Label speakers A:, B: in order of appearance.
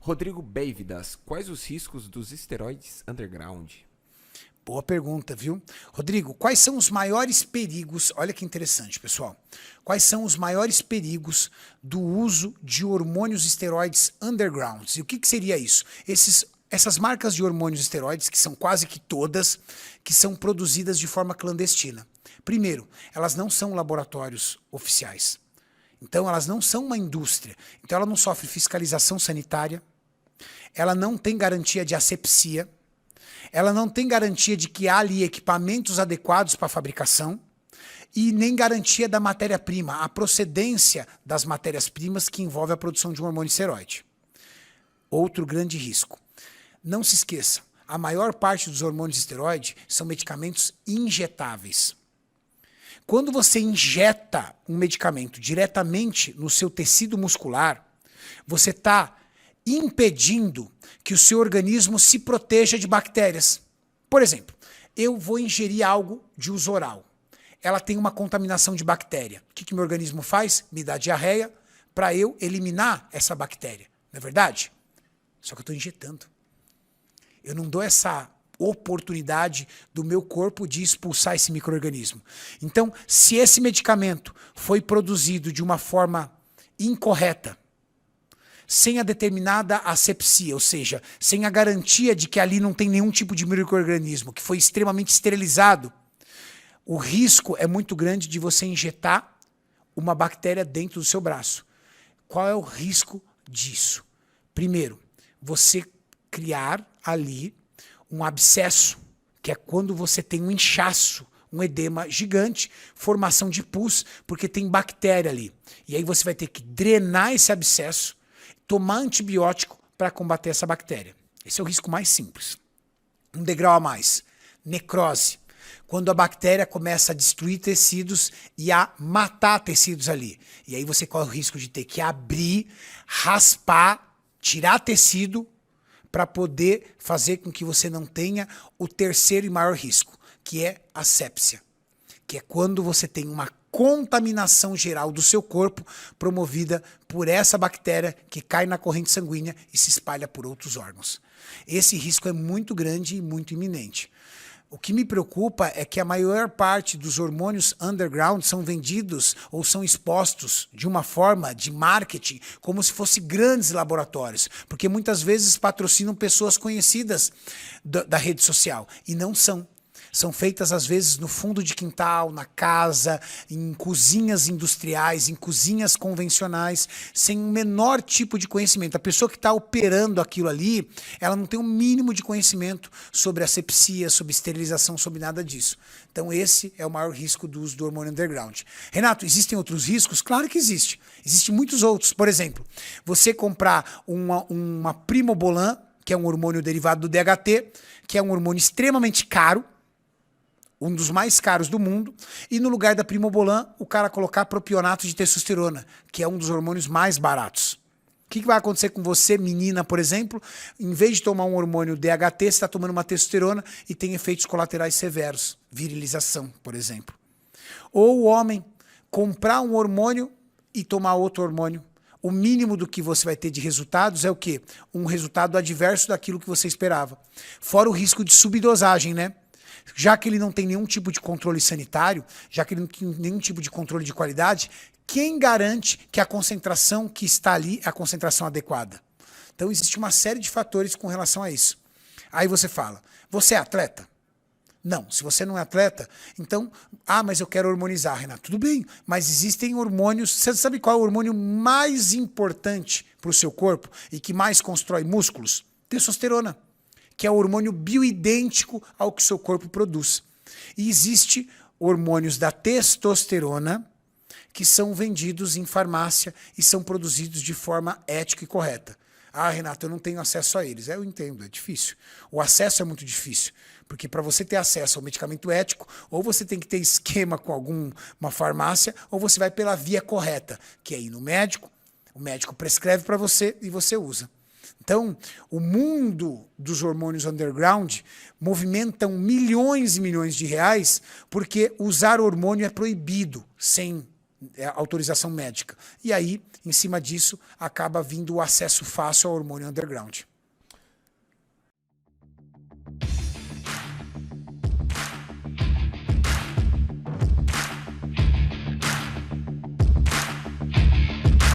A: Rodrigo Beividas, quais os riscos dos esteroides underground?
B: Boa pergunta, viu? Rodrigo, quais são os maiores perigos? Olha que interessante, pessoal. Quais são os maiores perigos do uso de hormônios esteroides undergrounds? E o que seria isso? Essas marcas de hormônios esteroides, que são quase que todas, que são produzidas de forma clandestina. Primeiro, elas não são laboratórios oficiais. Então, elas não são uma indústria. Então, ela não sofre fiscalização sanitária. Ela não tem garantia de asepsia. Ela não tem garantia de que há ali equipamentos adequados para a fabricação e nem garantia da matéria-prima, a procedência das matérias-primas que envolve a produção de um hormônio esteroide. Outro grande risco. Não se esqueça, a maior parte dos hormônios esteroide são medicamentos injetáveis. Quando você injeta um medicamento diretamente no seu tecido muscular, você está impedindo que o seu organismo se proteja de bactérias. Por exemplo, eu vou ingerir algo de uso oral. Ela tem uma contaminação de bactéria. O que meu organismo faz? Me dá diarreia para eu eliminar essa bactéria. Não é verdade? Só que eu estou injetando. Eu não dou essa oportunidade do meu corpo de expulsar esse micro-organismo. Então, se esse medicamento foi produzido de uma forma incorreta, sem a determinada asepsia, ou seja, sem a garantia de que ali não tem nenhum tipo de micro-organismo, que foi extremamente esterilizado, o risco é muito grande de você injetar uma bactéria dentro do seu braço. Qual é o risco disso? Primeiro, você criar ali um abscesso, que é quando você tem um inchaço, um edema gigante, formação de pus, porque tem bactéria ali. E aí você vai ter que drenar esse abscesso, tomar antibiótico para combater essa bactéria. Esse é o risco mais simples. Um degrau a mais, necrose. Quando a bactéria começa a destruir tecidos e a matar tecidos ali. E aí você corre o risco de ter que abrir, raspar, tirar tecido para poder fazer com que você não tenha o terceiro e maior risco, que é a sepsia. Que é quando você tem uma contaminação geral do seu corpo promovida por essa bactéria que cai na corrente sanguínea e se espalha por outros órgãos. Esse risco é muito grande e muito iminente. O que me preocupa é que a maior parte dos hormônios underground são vendidos ou são expostos de uma forma de marketing como se fossem grandes laboratórios, porque muitas vezes patrocinam pessoas conhecidas da rede social e não são. São feitas, às vezes, no fundo de quintal, na casa, em cozinhas industriais, em cozinhas convencionais, sem o menor tipo de conhecimento. A pessoa que está operando aquilo ali, ela não tem o mínimo de conhecimento sobre asepsia, sobre esterilização, sobre nada disso. Então, esse é o maior risco do uso do hormônio underground. Renato, existem outros riscos? Claro que existe. Existem muitos outros. Por exemplo, você comprar uma Primobolan, que é um hormônio derivado do DHT, que é um hormônio extremamente caro, um dos mais caros do mundo, e no lugar da Primobolan, o cara colocar propionato de testosterona, que é um dos hormônios mais baratos. O que vai acontecer com você, menina, por exemplo? Em vez de tomar um hormônio DHT, você está tomando uma testosterona e tem efeitos colaterais severos. Virilização, por exemplo. Ou o homem comprar um hormônio e tomar outro hormônio. O mínimo do que você vai ter de resultados é o quê? Um resultado adverso daquilo que você esperava. Fora o risco de subdosagem, né? Já que ele não tem nenhum tipo de controle sanitário, já que ele não tem nenhum tipo de controle de qualidade, quem garante que a concentração que está ali é a concentração adequada? Então existe uma série de fatores com relação a isso. Aí você fala, você é atleta? Não, se você não é atleta, então, mas eu quero hormonizar, Renato. Tudo bem, mas existem hormônios, você sabe qual é o hormônio mais importante para o seu corpo e que mais constrói músculos? Testosterona, que é o hormônio bioidêntico ao que o seu corpo produz. E existe hormônios da testosterona que são vendidos em farmácia e são produzidos de forma ética e correta. Renato, eu não tenho acesso a eles. Eu entendo, é difícil. O acesso é muito difícil, porque para você ter acesso ao medicamento ético, ou você tem que ter esquema com alguma farmácia, ou você vai pela via correta, que é ir no médico, o médico prescreve para você e você usa. Então, o mundo dos hormônios underground movimentam milhões e milhões de reais porque usar hormônio é proibido sem autorização médica. E aí, em cima disso, acaba vindo o acesso fácil ao hormônio underground.